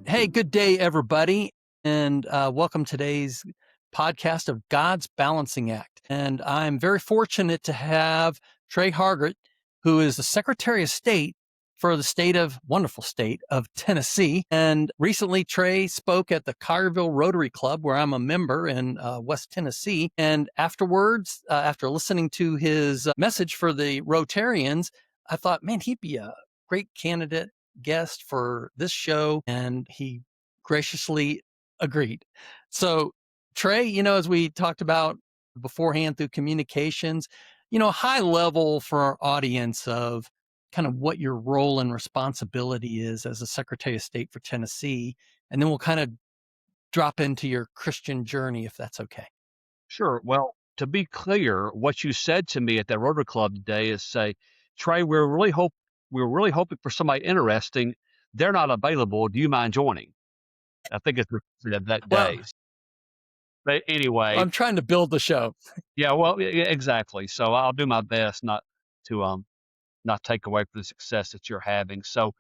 Hey, good day, everybody, and welcome to today's podcast of God's Balancing Act. And I'm very fortunate to have Tre Hargett, who is the Secretary of State for the wonderful state of Tennessee. And recently, Tre spoke at the Collierville Rotary Club, where I'm a member in West Tennessee. And afterwards, after listening to his message for the Rotarians, I thought, man, he'd be a great candidate guest for this show, and he graciously agreed. So, Tre, as we talked about beforehand through communications, high level for our audience of kind of what your role and responsibility is as a Secretary of State for Tennessee, and then we'll kind of drop into your Christian journey, if that's okay. Sure. Well, to be clear, what you said to me at that Rotary Club today is say, Trey, we're really hoping for somebody interesting. They're not available. Do you mind joining? I think it's repeated that Well, day. But anyway, I'm trying to build the show. yeah, well, yeah, exactly. So I'll do my best to not take away from the success that you're having. So,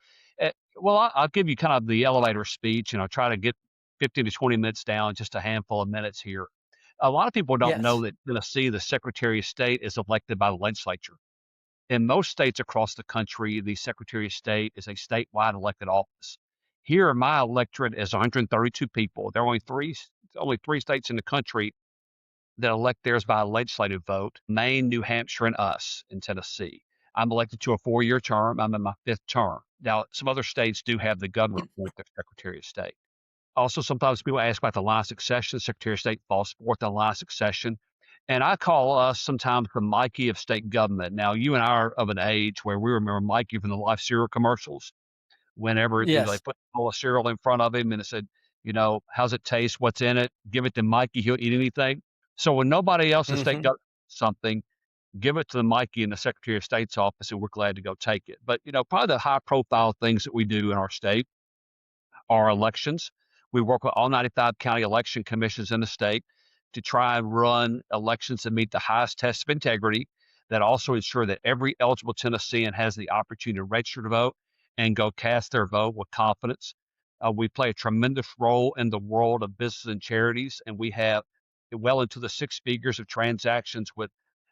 well, I'll give you kind of the elevator speech, and I'll try to get 15 to 20 minutes down, just a handful of minutes here. A lot of people don't know Yes. that Tennessee, the Secretary of State, is elected by the legislature. In most states across the country, the Secretary of State is a statewide elected office. Here, my electorate is 132 people. There are only three states in the country that elect theirs by a legislative vote: Maine, New Hampshire, and us in Tennessee. I'm elected to a 4-year term. I'm in my fifth term. Now, some other states do have the governor appoint their Secretary of State. Also, sometimes people ask about the line of succession. The Secretary of State falls forth on line of succession. And I call us sometimes the Mikey of state government. Now, you and I are of an age where we remember Mikey from the Life cereal commercials. Whenever they Yes. put a bowl of cereal in front of him and it said, how's it taste? What's in it? Give it to Mikey. He'll eat anything. So when nobody else in state Hmm. does something, give it to the Mikey in the Secretary of State's office, and we're glad to go take it. But probably the high profile things that we do in our state are elections. We work with all 95 county election commissions in the state to try and run elections that meet the highest test of integrity, that also ensure that every eligible Tennessean has the opportunity to register to vote and go cast their vote with confidence. We play a tremendous role in the world of business and charities, and we have well into the six figures of transactions with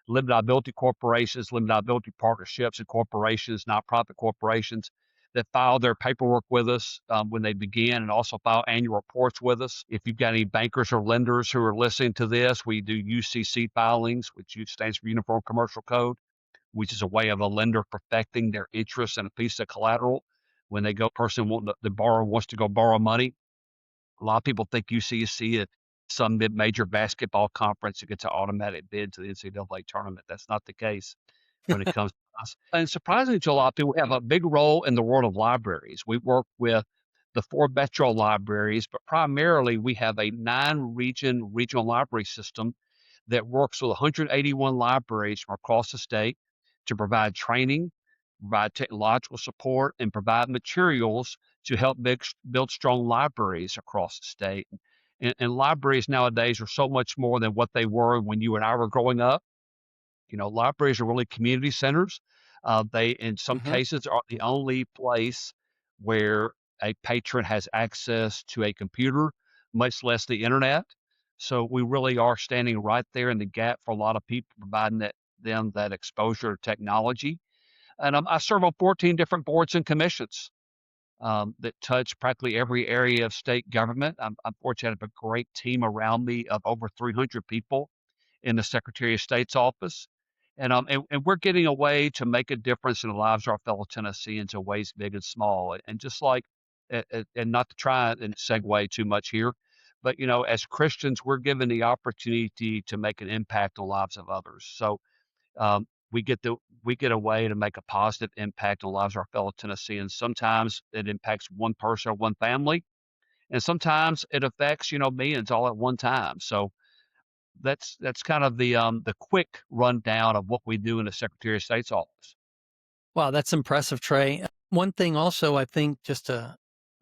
limited liability corporations, limited liability partnerships, and corporations, nonprofit corporations that file their paperwork with us when they begin, and also file annual reports with us. If you've got any bankers or lenders who are listening to this, we do UCC filings, which stands for Uniform Commercial Code, which is a way of a lender perfecting their interest in a piece of collateral. When the borrower wants to go borrow money, a lot of people think UCC is some mid-major basketball conference that gets an automatic bid to the NCAA tournament. That's not the case when it comes to us. And surprisingly to a lot of people, we have a big role in the world of libraries. We work with the four metro libraries, but primarily we have a 9-region regional library system that works with 181 libraries from across the state to provide training, provide technological support, and provide materials to help build strong libraries across the state. And libraries nowadays are so much more than what they were when you and I were growing up. Libraries are really community centers. They, in some Hmm. cases, are the only place where a patron has access to a computer, much less the internet. So we really are standing right there in the gap for a lot of people, providing them that exposure to technology. And I serve on 14 different boards and commissions that touch practically every area of state government. I'm fortunate to have a great team around me of over 300 people in the Secretary of State's office. And we're getting a way to make a difference in the lives of our fellow Tennesseans in ways big and small. And just like, and not to try and segue too much here, but as Christians, we're given the opportunity to make an impact on the lives of others. So um, we get a way to make a positive impact on the lives of our fellow Tennesseans. Sometimes it impacts one person or one family, and sometimes it affects millions all at one time. So that's kind of the quick rundown of what we do in the Secretary of State's office. Wow, that's impressive, Tre. One thing also, I think, just to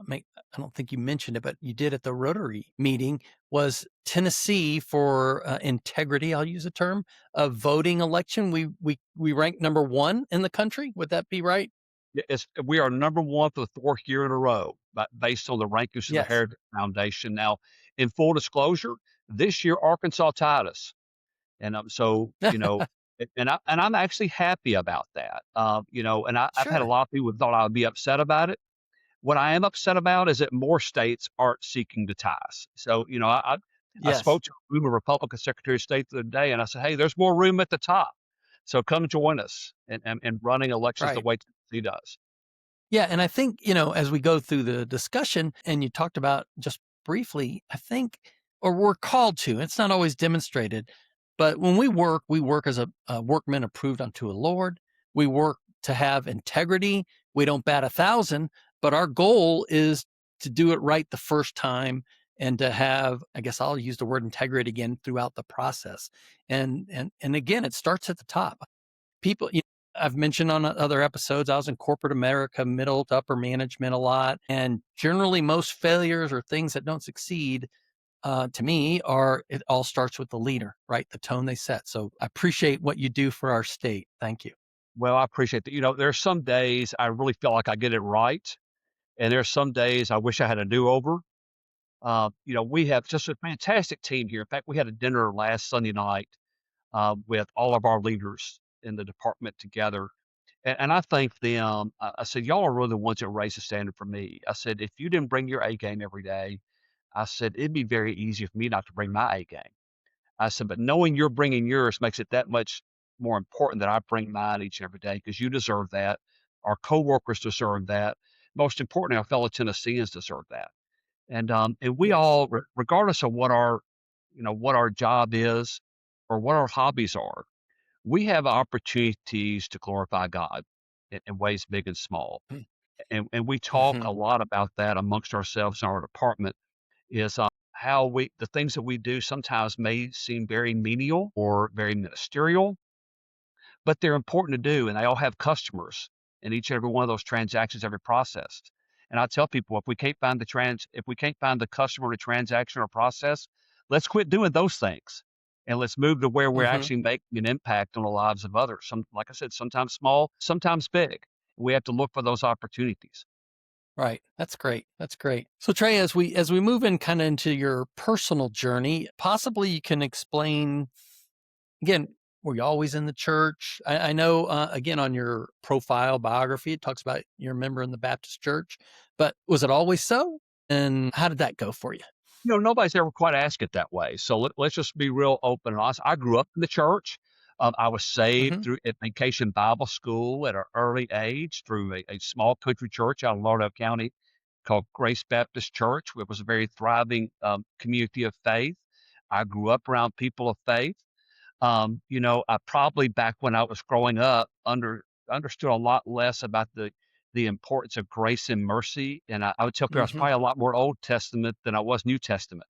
make, I don't think you mentioned it, but you did at the Rotary meeting, was Tennessee for integrity, I'll use a term, of voting election. We ranked number one in the country. Would that be right? We are number one for the fourth year in a row, based on the rankings of the Yes. Heritage Foundation. Now, in full disclosure, this year Arkansas tied us, and so and I'm actually happy about that. And I've had a Sure. lot of people who thought I would be upset about it. What I am upset about is that more states aren't seeking to tie us. So, I Yes. spoke to a Republican Secretary of State the other day, and I said, "Hey, there's more room at the top, so come join us in running elections the Right. way Tennessee does." Yeah, and I think, as we go through the discussion and you talked about just briefly, I think, or we're called to, it's not always demonstrated, but when we work as a workman approved unto a Lord. We work to have integrity. We don't bat 1,000, but our goal is to do it right the first time and to have, I guess I'll use the word integrity again throughout the process. And again, it starts at the top. People, I've mentioned on other episodes, I was in corporate America, middle to upper management a lot. And generally, most failures or things that don't succeed, to me, it all starts with the leader, right? The tone they set. So I appreciate what you do for our state. Thank you. Well, I appreciate that. There's some days I really feel like I get it right, and there's some days I wish I had a do-over. We have just a fantastic team here. In fact, we had a dinner last Sunday night with all of our leaders in the department together. And I thanked them. I said, "Y'all are really the ones that raised the standard for me." I said, "If you didn't bring your A game every day," I said, "it'd be very easy for me not to bring my A game." I said, "But knowing you're bringing yours makes it that much more important that I bring mine each and every day because you deserve that. Our coworkers deserve that. Most importantly, our fellow Tennesseans deserve that." And we Yes. all, regardless of what our job is or what our hobbies are, we have opportunities to glorify God in ways big and small. And we talk Mm-hmm. a lot about that amongst ourselves in our department is how the things that we do sometimes may seem very menial or very ministerial, but they're important to do, and they all have customers in each and every one of those transactions every process. And I tell people if we can't find the customer in a transaction or process, let's quit doing those things. And let's move to where we're Mm-hmm. actually making an impact on the lives of others. Like I said, sometimes small, sometimes big. We have to look for those opportunities. Right. That's great. That's great. So Trey, as we move in kind of into your personal journey, possibly you can explain again, were you always in the church? I know, again, on your profile biography, it talks about you're a member in the Baptist church, but was it always so? And how did that go for you? Nobody's ever quite asked it that way. So let's just be real open and honest. I grew up in the church. I was saved Hmm. through at Vacation Bible School at an early age through a small country church out in Lauderdale County called Grace Baptist Church. It was a very thriving community of faith. I grew up around people of faith. I probably back when I was growing up understood a lot less about the importance of grace and mercy, and I would tell people I was Hmm. probably a lot more Old Testament than I was New Testament.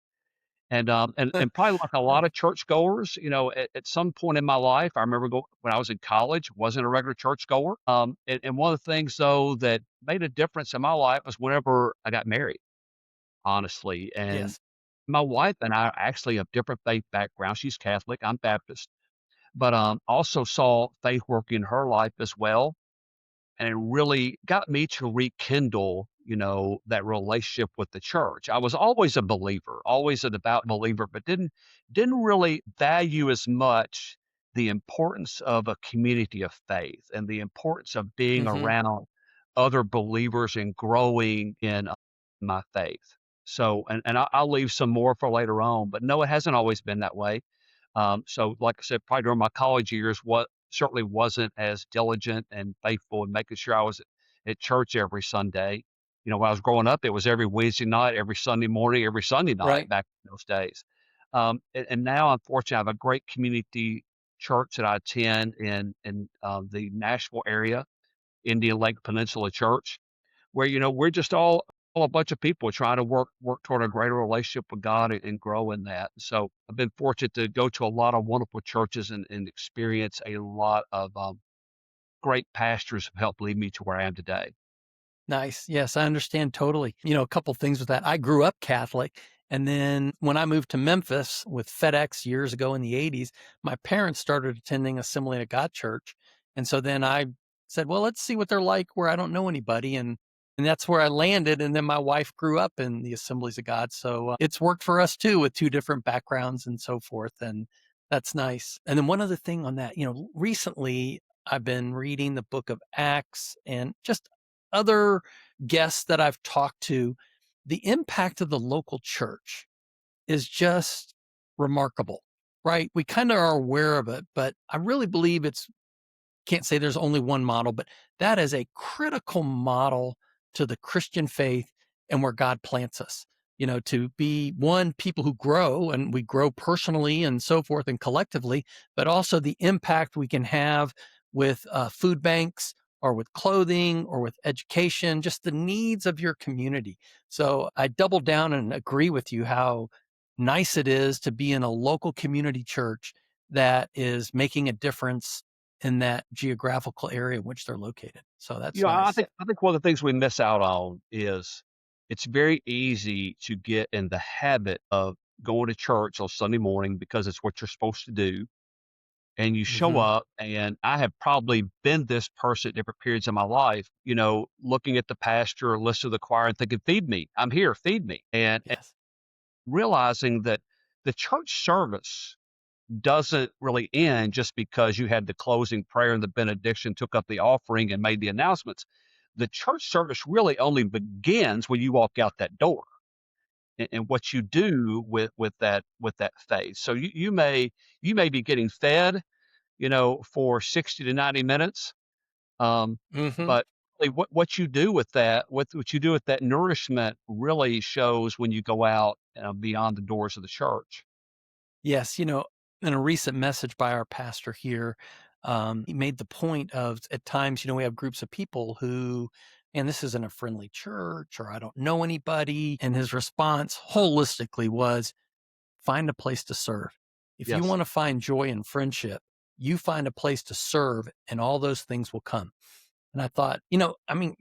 And probably like a lot of churchgoers, at some point in my life, I remember when I was in college, wasn't a regular churchgoer. And one of the things though that made a difference in my life was whenever I got married, honestly. And Yes. my wife and I are actually of different faith backgrounds. She's Catholic, I'm Baptist, but also saw faith work in her life as well. And it really got me to rekindle, that relationship with the church. I was always a believer, always a devout believer, but didn't really value as much the importance of a community of faith and the importance of being Hmm. around other believers and growing in my faith. So, and I'll leave some more for later on, but no, it hasn't always been that way. So like I said, probably during my college years, what certainly wasn't as diligent and faithful in making sure I was at church every Sunday. When I was growing up, it was every Wednesday night, every Sunday morning, every Sunday night Right. back in those days. And now, unfortunately, I have a great community church that I attend in the Nashville area, Indian Lake Peninsula Church, where we're just all a bunch of people trying to work toward a greater relationship with God and grow in that. So I've been fortunate to go to a lot of wonderful churches and experience a lot of great pastors who helped lead me to where I am today. Nice. Yes, I understand totally. A couple things with that. I grew up Catholic. And then when I moved to Memphis with FedEx years ago in the 80s, my parents started attending Assembly of God Church. And so then I said, well, let's see what they're like where I don't know anybody. And that's where I landed. And then my wife grew up in the Assemblies of God. So it's worked for us too with two different backgrounds and so forth. And that's nice. And then one other thing on that, recently I've been reading the book of Acts and just other guests that I've talked to. The impact of the local church is just remarkable, right? We kind of are aware of it, but I really believe it's can't say there's only one model, but that is a critical model to the Christian faith and where God plants us. To be one, people who grow and we grow personally and so forth and collectively, but also the impact we can have with food banks or with clothing or with education, just the needs of your community. So I double down and agree with you how nice it is to be in a local community church that is making a difference in that geographical area in which they're located. So You that's know, I nice. think I think one of the things we miss out on is it's very easy to get in the habit of going to church on Sunday morning because it's what you're supposed to do, and you show Mhm. up, and I have probably been this person at different periods of my life, looking at the pastor or listen to the choir and thinking, "Feed me. I'm here, feed me." And Yes. realizing that the church service doesn't really end just because you had the closing prayer and the benediction, took up the offering, and made the announcements. The church service really only begins when you walk out that door, and what you do with that faith. So you may be getting fed, for 60 to 90 minutes, um, Mhm. but really what you do with that, what you do with that nourishment, really shows when you go out beyond the doors of the church. Yes, in a recent message by our pastor here, he made the point of at times, we have groups of people who, and this isn't a friendly church or I don't know anybody. And his response holistically was find a place to serve. If you Yes. want to find joy in friendship, you find a place to serve and all those things will come. And I thought, it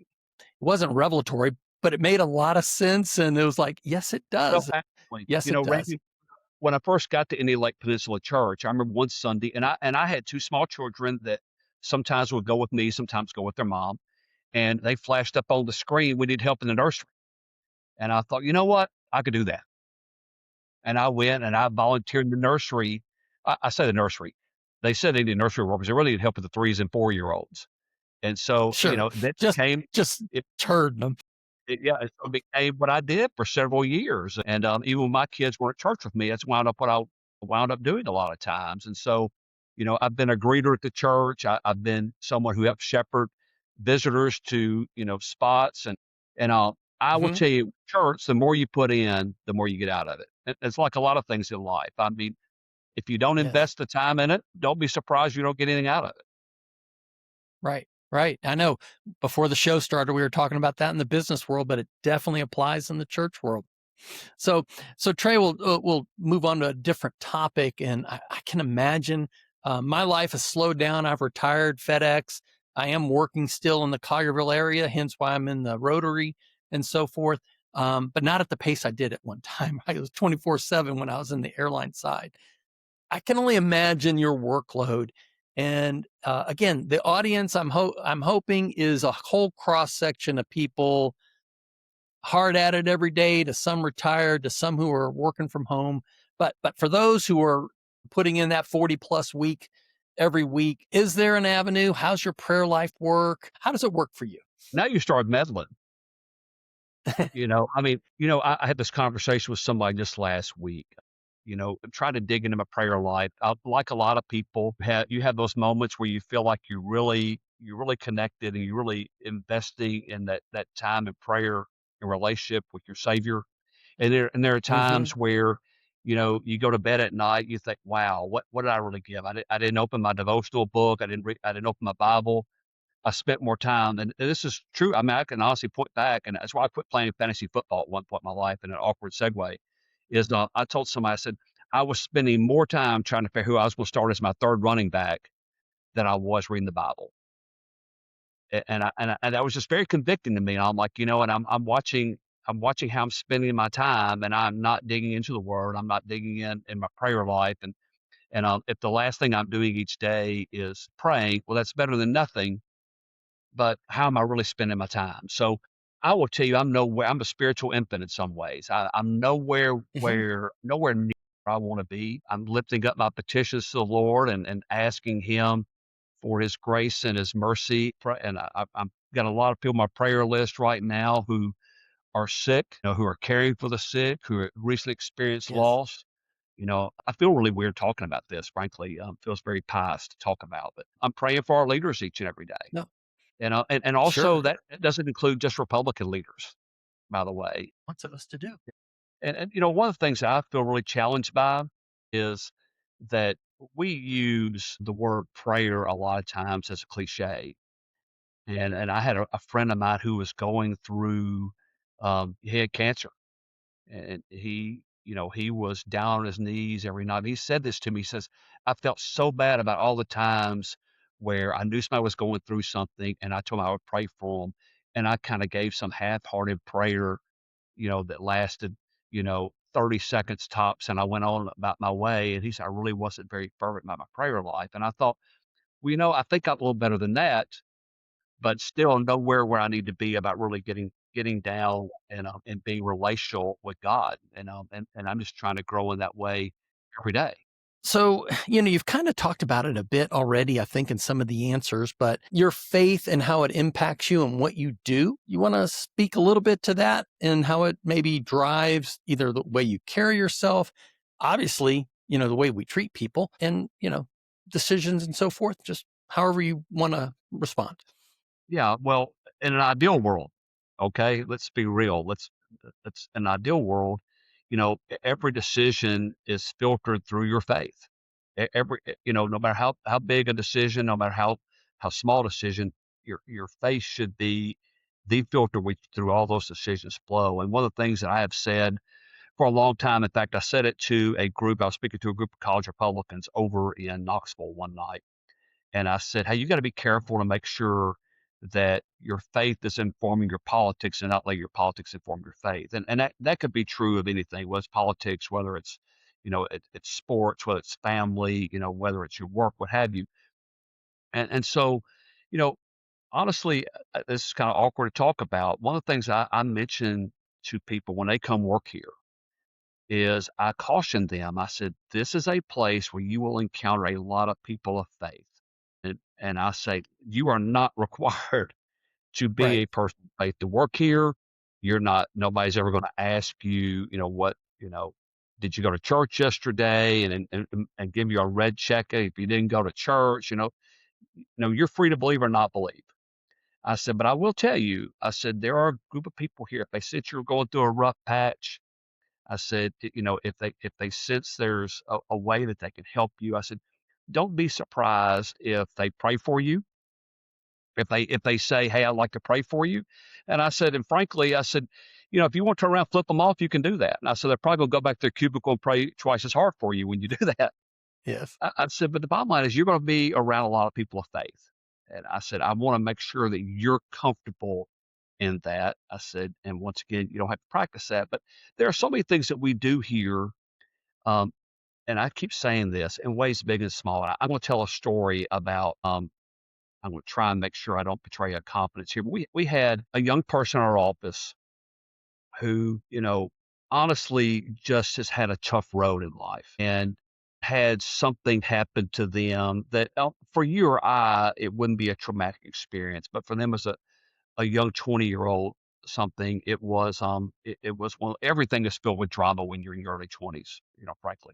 wasn't revelatory, but it made a lot of sense. And it was like, yes, it Well, does. actually, Yes, it does. Randy, when I first got to Indian Lake Peninsula Church, I remember one Sunday, and I had 2 small children that sometimes would go with me, sometimes go with their mom, and they flashed up on the screen, "We need help in the nursery." And I thought, "You know what? I could do that." And I went and I volunteered in the nursery. I say the nursery. They said they need nursery workers. They really need help with the 3s and 4-year-olds. And so, Sure. that Just became just it turd them. yeah, it so became what I did for several years, and, even when my kids were at church with me, that's wound up what I wound up doing a lot of times, and so, I've been a greeter at the church, I've been someone who helps shepherd visitors to, spots, and I will Mhm. tell you, church, the more you put in, the more you get out of it. It's like a lot of things in life. I mean, if you don't Yes. invest the time in it, don't be surprised you don't get anything out of it. Right. Right. I know before the show started, we were talking about that in the business world, but it definitely applies in the church world. So, so Trey, we'll move on to a different topic, and I can imagine my life has slowed down. I've retired FedEx. I am working still in the Collierville area, hence why I'm in the Rotary and so forth. But not at the pace I did at one time. I was 24/7 when I was in the airline side. I can only imagine your workload. And again, the audience I'm hoping is a whole cross section of people hard at it every day, to some retired, to some who are working from home. But for those who are putting in that 40 plus week every week, is there an avenue? How's your prayer life work? How does it work for you? Now you start meddling. I mean, I had this conversation with somebody just last week. I'm trying to dig into my prayer life. Like a lot of people, you have those moments where you feel like you're really connected and you're really investing in that time in prayer and relationship with your Savior. And there are Hmm. times where, you go to bed at night, you think, "Wow, what did I really give? I didn't open my devotional book. I didn't open my Bible. I spent more time," and this is true. I mean, I can honestly point back, and that's why I quit playing fantasy football at one point in my life. In an awkward segue, is I told somebody, I said I was spending more time trying to figure who I was going to start as my third running back than I was reading the Bible, and that was just very convicting to me. And I'm like, and I'm watching how I'm spending my time, and I'm not digging into the Word. I'm not digging in my prayer life, and if the last thing I'm doing each day is praying, well, that's better than nothing. but how am I really spending my time? So I will tell you, I'm a spiritual infant in some ways. I'm Mhm. nowhere near where I want to be. I'm lifting up my petitions to the Lord and asking Him for His grace and His mercy. And I'm got a lot of people on my prayer list right now who are sick, who are caring for the sick, who have recently experienced Yes. loss. I feel really weird talking about this, frankly. Feels very pious to talk about, but I'm praying for our leaders each and every day. No. And also Sure. that doesn't include just Republican leaders, by the way. Wants of us to do. And one of the things that I feel really challenged by is that we use the word prayer a lot of times as a cliche. And I had a friend of mine who was going through, he had cancer, and he was down on his knees every night. He said this to me. He says, "I felt so bad about all the times where I knew somebody was going through something, and I told him I would pray for them, and I kind of gave some half-hearted prayer, that lasted, 30 seconds tops, and I went on about my way." And he said, "I really wasn't very fervent about my prayer life." And I thought, well, I think I'm a little better than that, but still nowhere where I need to be about really getting down and being relational with God, and I'm just trying to grow in that way every day. So, you've kind of talked about it a bit already, I think, in some of the answers, but your faith and how it impacts you and what you do, you want to speak a little bit to that and how it maybe drives either the way you carry yourself, obviously, the way we treat people and, decisions and so forth, just however you want to respond. Yeah, well, in an ideal world, okay, let's be real. Let's in an ideal world, every decision is filtered through your faith. No matter how big a decision, no matter how small decision, your faith should be the filter which through all those decisions flow. And one of the things that I have said for a long time, in fact, I said it to a group. I was speaking to a group of college Republicans over in Knoxville one night, and I said, "Hey, you got to be careful to make sure that your faith is informing your politics and not let your politics inform your faith." And that could be true of anything, whether it's politics, whether it's it's sports, whether it's family, whether it's your work, what have you. And so, you know, honestly, this is kind of awkward to talk about. One of the things I mention to people when they come work here is I caution them. I said, "This is a place where you will encounter a lot of people of faith." And I say, "You are not required to be Right. a person of faith to work here. Nobody's ever gonna ask you, did you go to church yesterday, and give you a red check if you didn't go to church, you're free to believe or not believe." I said, "But I will tell you," I said, "there are a group of people here, if they sense you're going through a rough patch," I said, if they sense there's a way that they can help you," I said, "Don't be surprised if they pray for you, if they say, 'Hey, I'd like to pray for you.'" And I said, and frankly, I said, "If you want to turn around, flip them off, you can do that." And I said, "They're probably gonna go back to their cubicle and pray twice as hard for you when you do that." Yes. I said, "But the bottom line is you're gonna be around a lot of people of faith." And I said, "I wanna make sure that you're comfortable in that." I said, "And once again, you don't have to practice that, but there are so many things that we do here." um, and I keep saying this in ways big and small. I'm gonna tell a story about, I'm gonna try and make sure I don't betray a confidence here. But we had a young person in our office who, honestly just has had a tough road in life and had something happen to them that, for you or I, it wouldn't be a traumatic experience, but for them as a young 20-year-old something, it was everything is filled with drama when you're in your early 20s, frankly.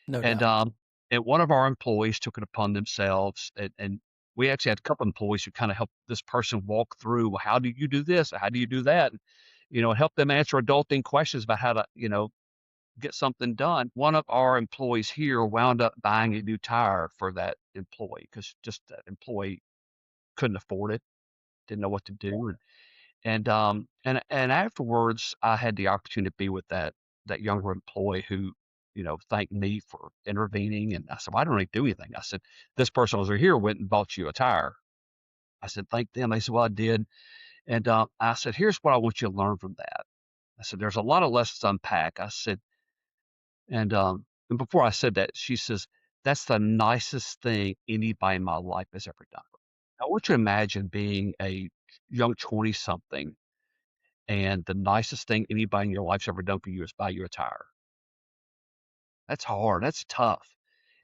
No And, doubt. um, and one of our employees took it upon themselves, and we actually had a couple employees who kinda helped this person walk through, "Well, how do you do this? How do you do that?" And, help them answer adulting questions about how to, get something done. One of our employees here wound up buying a new tire for that employee because just that employee couldn't afford it, didn't know what to do. And afterwards, I had the opportunity to be with that younger employee who, thanked me for intervening, and I said, "Well, I don't really do anything." I said, "This person over here went and bought you a tire." I said, "Thank them." They said, "Well, I did." And, I said, "Here's what I want you to learn from that." I said, "There's a lot of lessons to unpack." I said, and before I said that, she says, "That's the nicest thing anybody in my life has ever done." I want you to imagine being a young 20 something and the nicest thing anybody in your life's ever done for you is buy you a tire. That's hard. That's tough.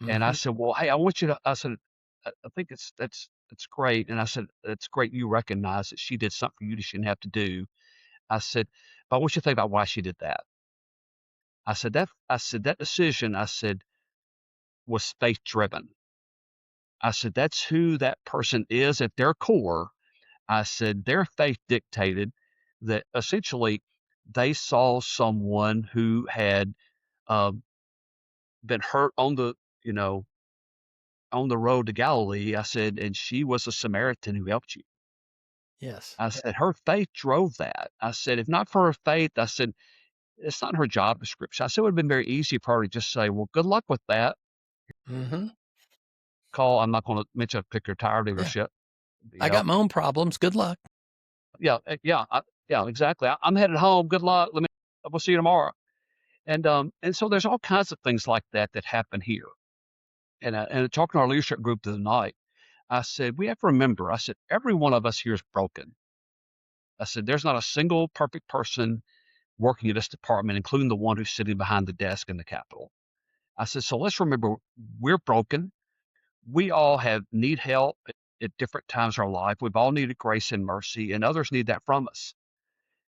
And I Mhm. said, "Well, hey, I want you to," I said, I think that's great." And I said, "It's great you recognize that she did something for you that she didn't have to do." I said, "But I want you to think about why she did that." I said, "That decision," I said, "was faith driven." I said, "That's who that person is at their core." I said, "Their faith dictated that essentially they saw someone who had, um, been hurt on the, you know, on the road to Galilee." I said, "And she was a Samaritan who helped you." Yes. I said, "Her faith drove that." I said, "If not for her faith," I said, "it's not her job description." I said, "It would have been very easy for her to just say, 'Well, good luck with that. Mhm. Call,'" I'm not gonna mention a particular tire Yeah. dealership, you I know? got my own problems. Good luck. Yeah, yeah, exactly. I'm headed home. Good luck. We'll see you tomorrow." And so there's all kinds of things like that that happen here. And talking to our leadership group the other night, I said, "We have to remember," I said, "every one of us here is broken." I said, "There's not a single perfect person working in this department, including the one who's sitting behind the desk in the Capitol." I said, "So let's remember we're broken. We all have need help at different times of our life. We've all needed grace and mercy, and others need that from us.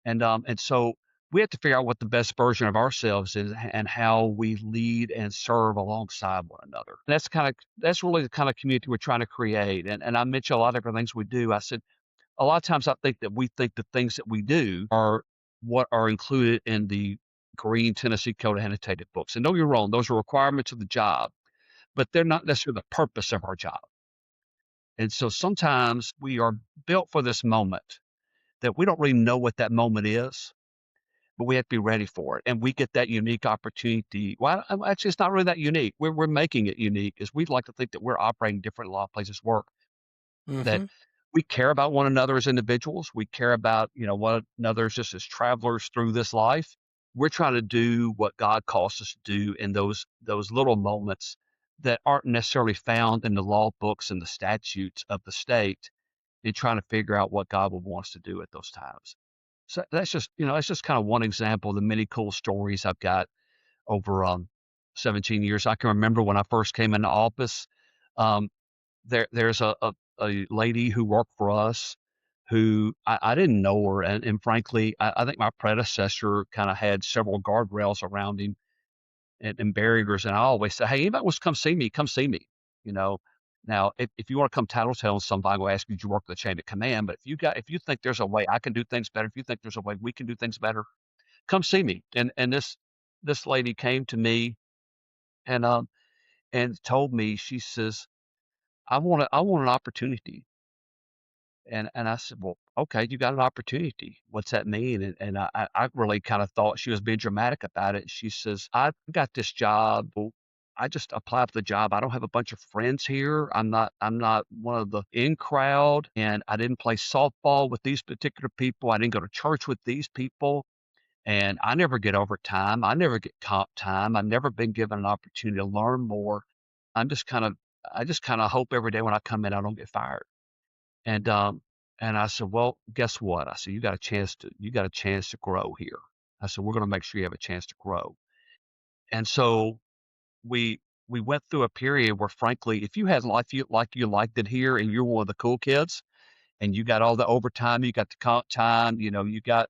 And so we have to figure out what the best version of ourselves is and how we lead and serve alongside one another." That's really the kind of community we're trying to create. And I mentioned a lot of different things we do. I said, a lot of times I think that we think the things that we do are what are included in the Green Tennessee Code of Annotated Books. And don't get me wrong, those are requirements of the job, but they're not necessarily the purpose of our job. And so sometimes we are built for this moment that we don't really know what that moment is, but we have to be ready for it. And we get that unique opportunity. Well, actually, it's not really that unique. We're making it unique, is we'd like to think that we're operating different in a lot of places work, that Mhm. we care about one another as individuals. We care about, one another just as travelers through this life. We're trying to do what God calls us to do in those little moments that aren't necessarily found in the law books and the statutes of the state, and trying to figure out what God would want us to do at those times. So that's just kind of one example of the many cool stories I've got over 17 years. I can remember when I first came into office. Um, there's a lady who worked for us who I didn't know her, and frankly, I think my predecessor kind of had several guardrails around him and barriers, and I always say, "Hey, anybody wants to come see me." You know, now if you want to come tattletale on somebody, I'm going to ask you, "Did you work the chain of command?" But if you think there's a way I can do things better, if you think there's a way we can do things better, come see me. And this lady came to me and and told me, she says, I want an opportunity." And I said, "Well, okay, you got an opportunity. What's that mean?" And I really kind of thought she was being dramatic about it. She says, "I got this job. Well, I just applied for the job. I don't have a bunch of friends here. I'm not one of the in crowd, and I didn't play softball with these particular people. I didn't go to church with these people, and I never get overtime. I never get comp time. I've never been given an opportunity to learn more. I'm just kind of I just kind of hope every day when I come in I don't get fired." And, and I said, "Well, guess what?" I said, you got a chance to grow here." I said, "We're gonna make sure you have a chance to grow." And so we we went through a period where frankly, if you had life you liked it here and you're one of the cool kids and you got all the overtime, you got the comp time, you got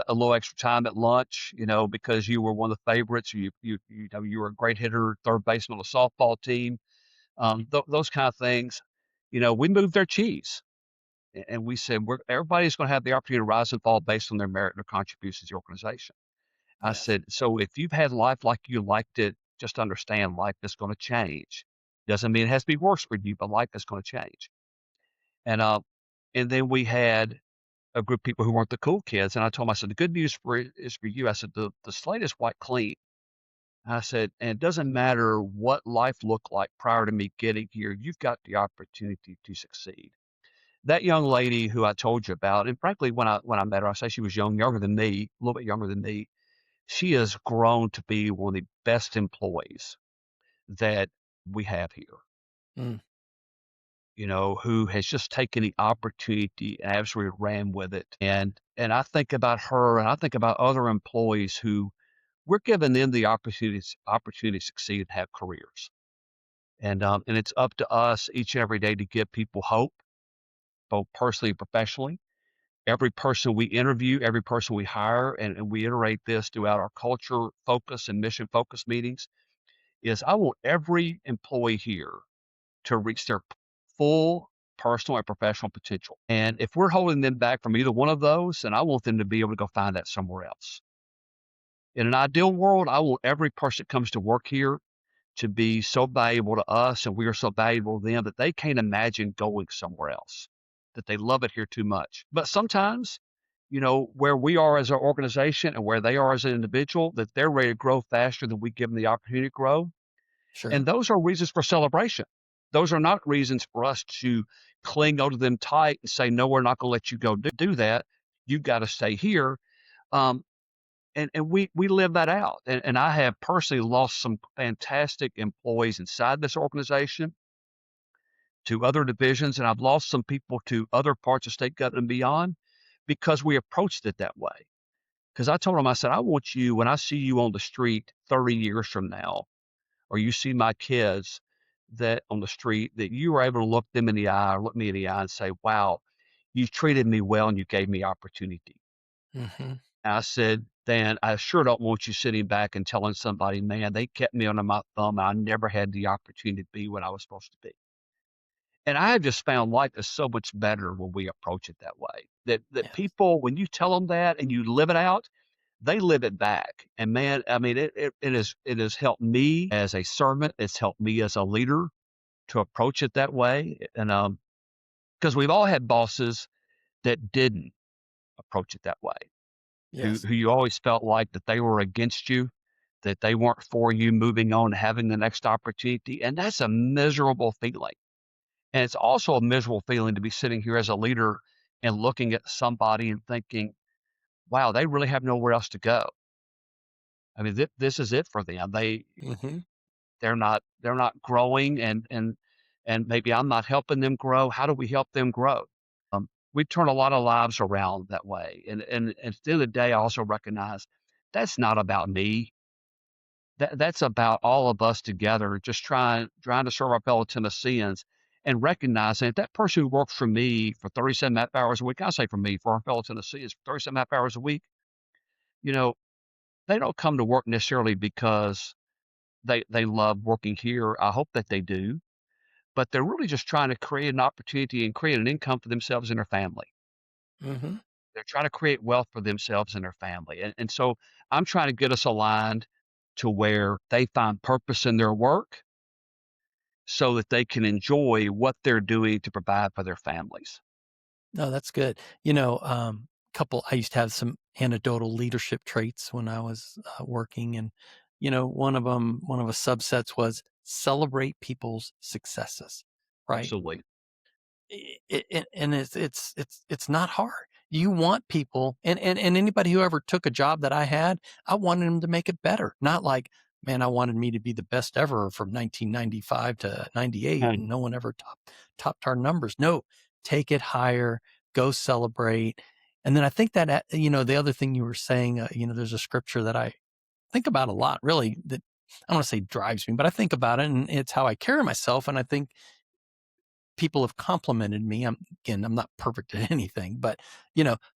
a little extra time at lunch, because you were one of the favorites, you were a great hitter, third baseman on the softball team, those kind of things, we moved their cheese. And we said, everybody's going to have the opportunity to rise and fall based on their merit and their contributions to the organization. I Yes. said, so if you've had life like you liked it, just understand life is going to change. Doesn't mean it has to be worse for you, but life is going to change. And and then we had a group of people who weren't the cool kids, and I told them, I said, the good news is for you. I said, the slate is white clean. I said, and it doesn't matter what life looked like prior to me getting here. You've got the opportunity to succeed. That young lady who I told you about, and frankly, when I met her, I say she was younger than me, a little bit younger than me. She has grown to be one of the best employees that we have here. Mm. who has just taken the opportunity and absolutely ran with it. And I think about her and I think about other employees who we're giving them the opportunity to succeed and have careers. And it's up to us each and every day to give people hope, both personally and professionally. Every person we interview, every person we hire, and we iterate this throughout our culture focus and mission focus meetings, is I want every employee here to reach their full personal and professional potential. And if we're holding them back from either one of those, then I want them to be able to go find that somewhere else. In an ideal world, I want every person that comes to work here to be so valuable to us and we are so valuable to them that they can't imagine going somewhere else, that they love it here too much. But sometimes, where we are as an organization and where they are as an individual, that they're ready to grow faster than we give them the opportunity to grow. And Sure. those are reasons for celebration. Those are not reasons for us to cling onto them tight and say, no, we're not going to let you go do that. You've got to stay here. Um, and we live that out. And I have personally lost some fantastic employees inside this organization to other divisions, and I've lost some people to other parts of state government and beyond because we approached it that way. Because I told them, I said, I want you, when I see you on the street 30 years from now, or you see my kids that on the street, that you were able to look them in the eye or look me in the eye and say, wow, you treated me well and you gave me opportunity. Hmm. I said, "Dan, I sure don't want you sitting back and telling somebody, man, they kept me under my thumb and I never had the opportunity to be what I was supposed to be." And I have just found life is so much better when we approach it that way. That Yes. people, when you tell them that and you live it out, they live it back. And man, I mean, it has helped me as a servant. It's helped me as a leader to approach it that way. And because we've all had bosses that didn't approach it that way, who Yes. who you always felt like that they were against you, that they weren't for you moving on, having the next opportunity, and that's a miserable feeling. And it's also a miserable feeling to be sitting here as a leader and looking at somebody and thinking, "Wow, they really have nowhere else to go." I mean, this is it for them. Hmm. They're not growing, and maybe I'm not helping them grow. How do we help them grow? We turn a lot of lives around that way, and at the end of the day, I also recognize that's not about me. That's about all of us together, just trying to serve our fellow Tennesseans and recognizing if that person who works for me for 37 half hours a week, I say for me, for our fellow Tennesseans, for 37 half hours a week, you know, they don't come to work necessarily because they love working here. I hope that they do, but they're really just trying to create an opportunity and create an income for themselves and their family. Hmm. They're trying to create wealth for themselves and their family. And so I'm trying to get us aligned to where they find purpose in their work so that they can enjoy what they're doing to provide for their families. No, that's good. I used to have some anecdotal leadership traits when I was working. And, one of them, one of the subsets was celebrate people's successes, right? Absolutely. And it's not hard. You want people, and anybody who ever took a job that I had, I wanted them to make it better. Not like, man, I wanted me to be the best ever from 1995 to 98, Hey, and no one ever topped our numbers. No, take it higher, go celebrate. And then I think that the other thing you were saying, there's a scripture that I think about a lot, really, that I don't want to say drives me, but I think about it, and it's how I carry myself. And I think people have complimented me. I'm not perfect at anything, but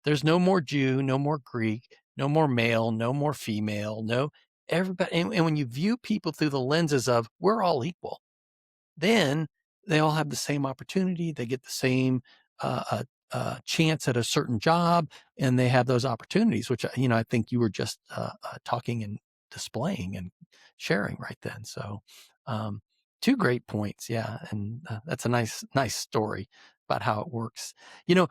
there's no more Jew, no more Greek, no more male, no more female, no everybody. And when you view people through the lenses of we're all equal, then they all have the same opportunity. They get the same chance at a certain job, and they have those opportunities, which I think you were just talking and displaying and sharing right then. So, um, two great points, yeah, and that's a nice story about how it works. You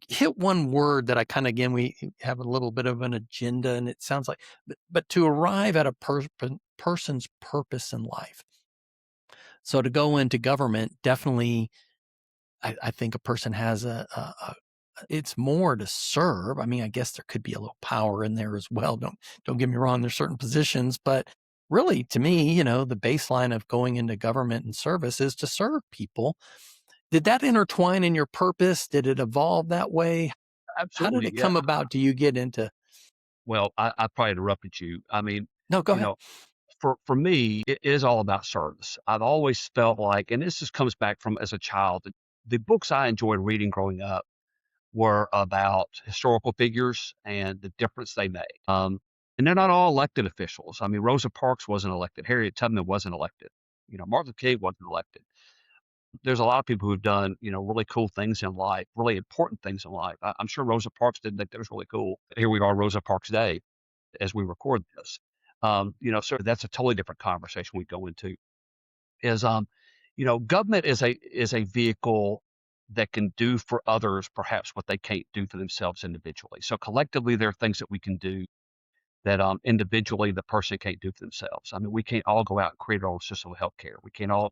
hit one word that I kind of again we have a little bit of an agenda, and it sounds like, but to arrive at a person's purpose in life. So to go into government, definitely, I think a person has it's more to serve. I mean, I guess there could be a little power in there as well. Don't get me wrong. There's certain positions, but really, to me, the baseline of going into government and service is to serve people. Did that intertwine in your purpose? Did it evolve that way? How did Absolutely, it yeah. come about? Do you get into Well, I probably interrupted you. I mean, No, go you ahead. know, for me, it is all about service. I've always felt like, and this just comes back from as a child, the books I enjoyed reading growing up were about historical figures and the difference they made. And they're not all elected officials. I mean, Rosa Parks wasn't elected. Harriet Tubman wasn't elected. Martin Luther King wasn't elected. There's a lot of people who've done, really cool things in life, really important things in life. I'm sure Rosa Parks didn't think that was really cool. Here we are, Rosa Parks Day, as we record this. So that's a totally different conversation we go into. Is government is a vehicle that can do for others perhaps what they can't do for themselves individually. So collectively, there are things that we can do that individually the person can't do for themselves. I mean, we can't all go out and create our own system of healthcare. We can't all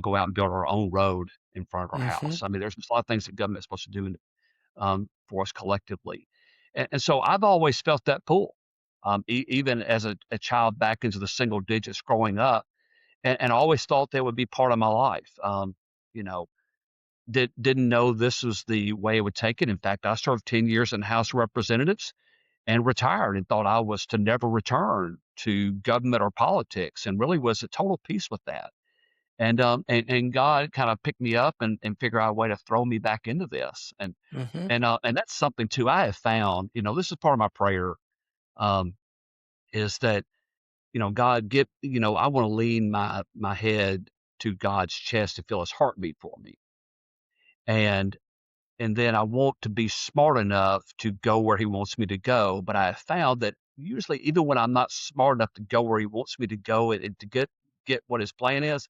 go out and build our own road in front of our Mhm. house. I mean, there's just a lot of things that government is supposed to do for us collectively. And so I've always felt that pull, even as a child back into the single digits growing up, and I always thought they would be part of my life. You know, didn't know this was the way it would take it. In fact, I served 10 years in the House of Representatives and retired and thought I was to never return to government or politics, and really was at total peace with that. And God kind of picked me up and figured out a way to throw me back into this. And Mhm. and, uh, and that's something too I have found, this is part of my prayer, um, is that, God I want to lean my head to God's chest to feel his heartbeat for me. And and then I want to be smart enough to go where he wants me to go. But I have found that usually even when I'm not smart enough to go where he wants me to go and to get what his plan is,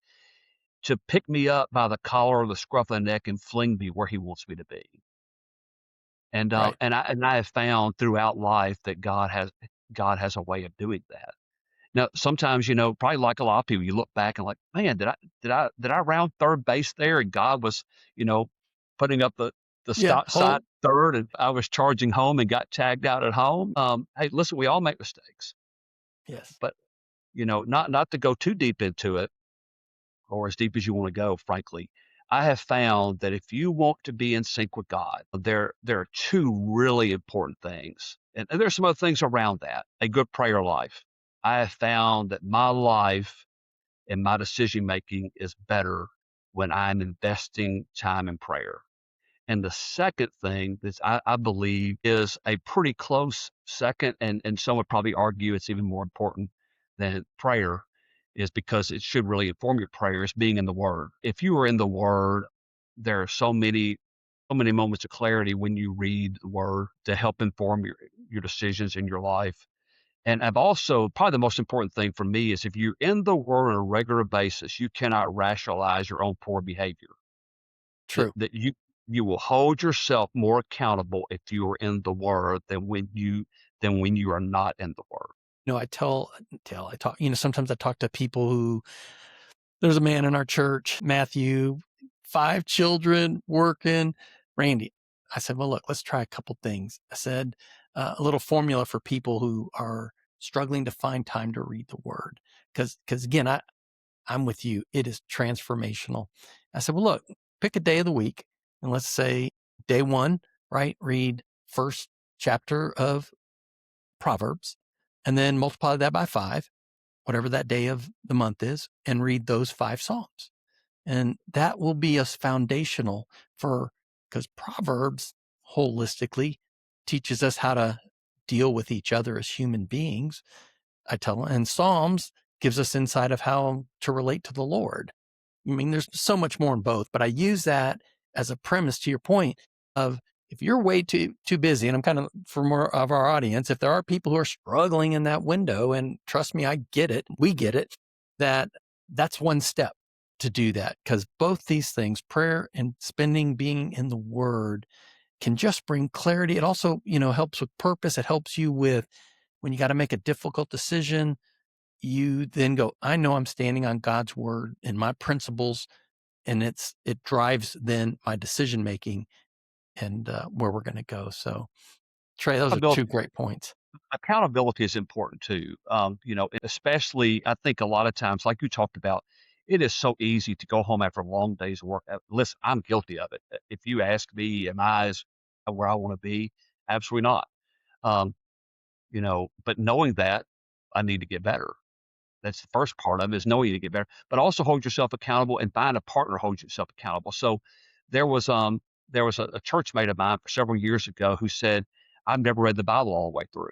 to pick me up by the collar or the scruff of the neck and fling me where he wants me to be. And, Right. I have found throughout life that God has a way of doing that. Now, sometimes, probably like a lot of people, you look back and like, "Man, did I round third base there?" And God was, you know, putting up the Yeah, stop sign whole third, and I was charging home and got tagged out at home. Hey, listen, we all make mistakes, yes. but, not to go too deep into it, or as deep as you want to go, frankly. I have found that if you want to be in sync with God, there are two really important things. And there's some other things around that. A good prayer life. I have found that my life and my decision making is better when I'm investing time in prayer. And the second thing that I believe is a pretty close second, and some would probably argue it's even more important than prayer, is because it should really inform your prayer, is being in the Word. If you are in the Word, there are so many moments of clarity when you read the Word to help inform your decisions in your life. And I've also, probably the most important thing for me is if you're in the Word on a regular basis, you cannot rationalize your own poor behavior. That True. that you will hold yourself more accountable if you are in the Word than when you are not in the Word. I talk, sometimes I talk to people who, there's a man in our church, Matthew, 5 children, working. Randy, I said, well, look, let's try a couple things. I said, a little formula for people who are struggling to find time to read the word. Cause again, I'm with you. It is transformational. I said, well, look, pick a day of the week and let's say day 1, right? Read first chapter of Proverbs and then multiply that by 5, whatever that day of the month is, and read those 5 Psalms. And that will be as foundational for, because Proverbs holistically teaches us how to deal with each other as human beings. I tell them, and Psalms gives us insight of how to relate to the Lord. I mean, there's so much more in both, but I use that as a premise to your point of, if you're way too busy, and I'm kind of, for more of our audience, if there are people who are struggling in that window, and trust me, I get it, we get it, that's one step to do that. Because both these things, prayer and spending, being in the Word, can just bring clarity. It also, helps with purpose. It helps you with when you got to make a difficult decision. You then go, I know I'm standing on God's Word and my principles, and it drives then my decision making and where we're going to go. So, Trey, those I are built 2 great points. Accountability is important too. Especially I think a lot of times, like you talked about, it is so easy to go home after a long day's work. Listen, I'm guilty of it. If you ask me, am I as where I want to be? Absolutely not. Um, but knowing that I need to get better. That's the first part of it is knowing you to get better, but also hold yourself accountable and find a partner who holds yourself accountable. So there was um there was a church mate of mine for several years ago who said, I've never read the Bible all the way through.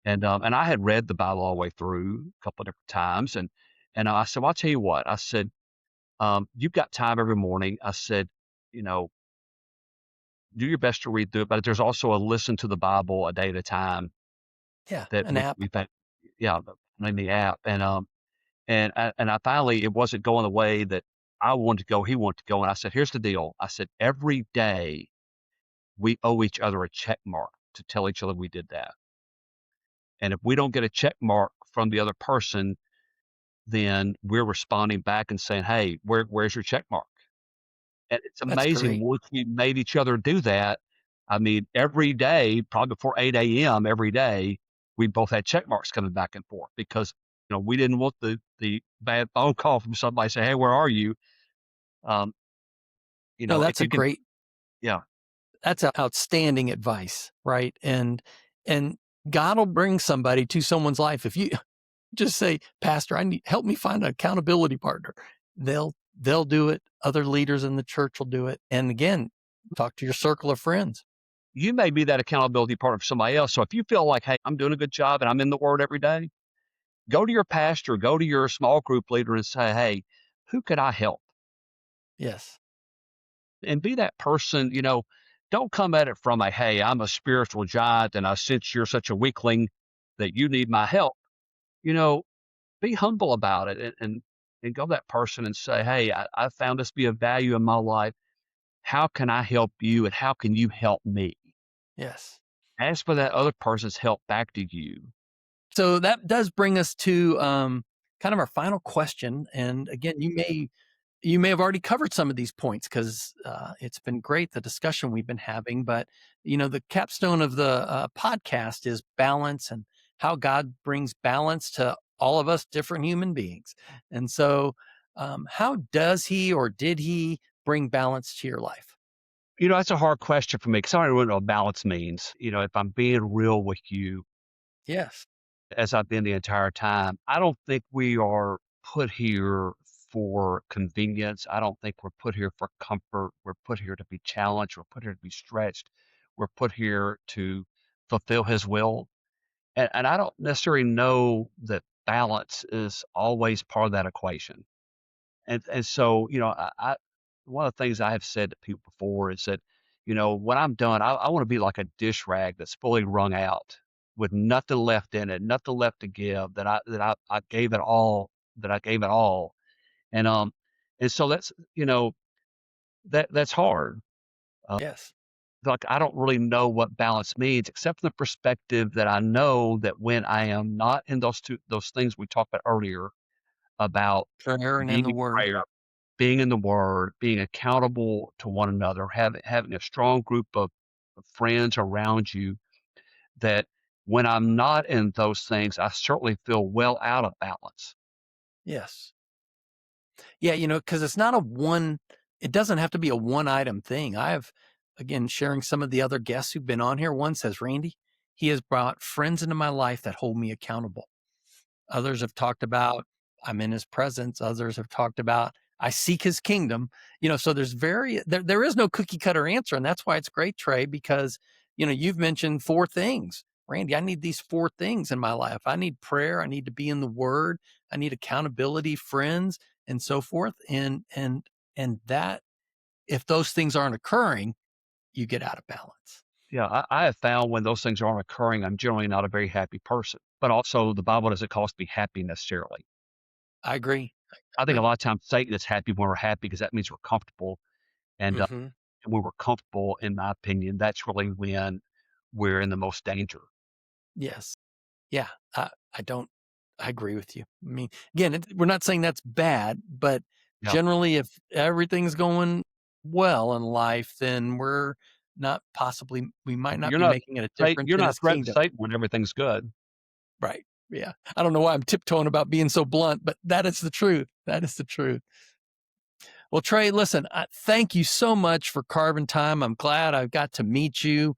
And I had read the Bible all the way through a couple of different times. And I said, well, I'll tell you what, I said, you've got time every morning. I said, you know, do your best to read through it, but there's also a listen to the Bible a day at a time Yeah, that an app. we've had, yeah, in the app. And I finally, it wasn't going the way that I wanted to go, he wanted to go. And I said, here's the deal. I said, every day we owe each other a check mark to tell each other we did that. And if we don't get a check mark from the other person, then we're responding back and saying, hey, where's your check mark? And it's That's amazing great. once we made each other do that. I mean, every day, probably before 8 a.m. every day, we both had check marks coming back and forth because we didn't want the bad phone call from somebody saying, hey, where are you? Um, No, if you can, yeah, that's outstanding advice, right? And God will bring somebody to someone's life. If you just say, Pastor, I need help me find an accountability partner, they'll do it. Other leaders in the church will do it. And again, talk to your circle of friends. you may be that accountability partner for somebody else. So if you feel like, hey, I'm doing a good job and I'm in the word every day, go to your pastor, go to your small group leader and say, hey, who could I help? Yes. And be that person, don't come at it from a, hey, I'm a spiritual giant and I sense you're such a weakling that you need my help. You know, be humble about it and go to that person and say, hey, I found this to be of value in my life. How can I help you and how can you help me? Yes. Ask for that other person's help back to you. So that does bring us to kind of our final question. And again, you may have already covered some of these points because it's been great the discussion we've been having. But the capstone of the podcast is balance and how God brings balance to all of us different human beings. And so, how does He or did He bring balance to your life? That's a hard question for me because I don't really know what balance means. If I'm being real with you, Yes. as I've been the entire time, I don't think we are put here for convenience. I don't think we're put here for comfort. We're put here to be challenged. We're put here to be stretched. We're put here to fulfill His will. And I don't necessarily know that balance is always part of that equation. And so, I one of the things I have said to people before is that, when I'm done, I want to be like a dish rag that's fully wrung out with nothing left in it, nothing left to give, that I gave it all, that I gave it all. And so that's hard. Uh, Yes. like I don't really know what balance means, except from the perspective that I know that when I am not in those things we talked about earlier about Prayer and in being the in Word. prayer, being in the Word, being accountable to one another, having a strong group of friends around you, that when I'm not in those things, I certainly feel well out of balance. Yes. Yeah, because it's not it doesn't have to be a one item thing. Again, sharing some of the other guests who've been on here. One says, Randy, he has brought friends into my life that hold me accountable. Others have talked about, I'm in his presence. Others have talked about, I seek his kingdom. So there is no cookie cutter answer. And that's why it's great, Trey, because, you've mentioned four things. Randy, I need these four things in my life. I need prayer. I need to be in the word. I need accountability, friends, and so forth. And that, if those things aren't occurring, you get out of balance. Yeah, I have found when those things aren't occurring, I'm generally not a very happy person. But also, the Bible doesn't call us to be happy necessarily. I agree. I I think a agree. lot of times Satan is happy when we're happy because that means we're comfortable. And Hmm. when we're comfortable, in my opinion, that's really when we're in the most danger. Yes. Yeah, I don't I agree with you. I mean, again, we're not saying that's bad, but Yeah. generally, if everything's going well in life, then we're we might not You're be not making a difference you're in not his threatening kingdom. Satan when everything's good. Right. Yeah. I don't know why I'm tiptoeing about being so blunt, but that is the truth. That is the truth. Well, Tre, listen, thank you so much for carving time. I'm glad I got to meet you.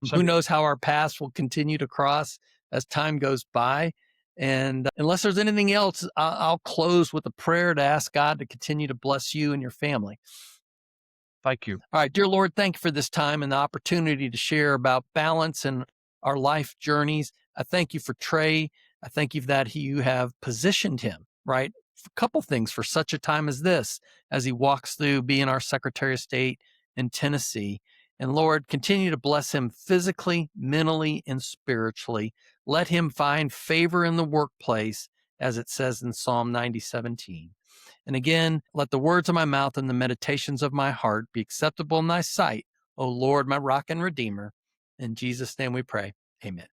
Who Same knows how our paths will continue to cross as time goes by. And unless there's anything else, I'll close with a prayer to ask God to continue to bless you and your family. Thank you. All right, dear Lord, thank you for this time and the opportunity to share about balance and our life journeys. I thank you for Tre. I thank you that you have positioned him, right? A couple things for such a time as this, as he walks through being our Secretary of State in Tennessee. And Lord, continue to bless him physically, mentally, and spiritually. Let him find favor in the workplace, as it says in Psalm 90:17. And again, let the words of my mouth and the meditations of my heart be acceptable in thy sight, O Lord, my rock and redeemer. In Jesus' name we pray. Amen.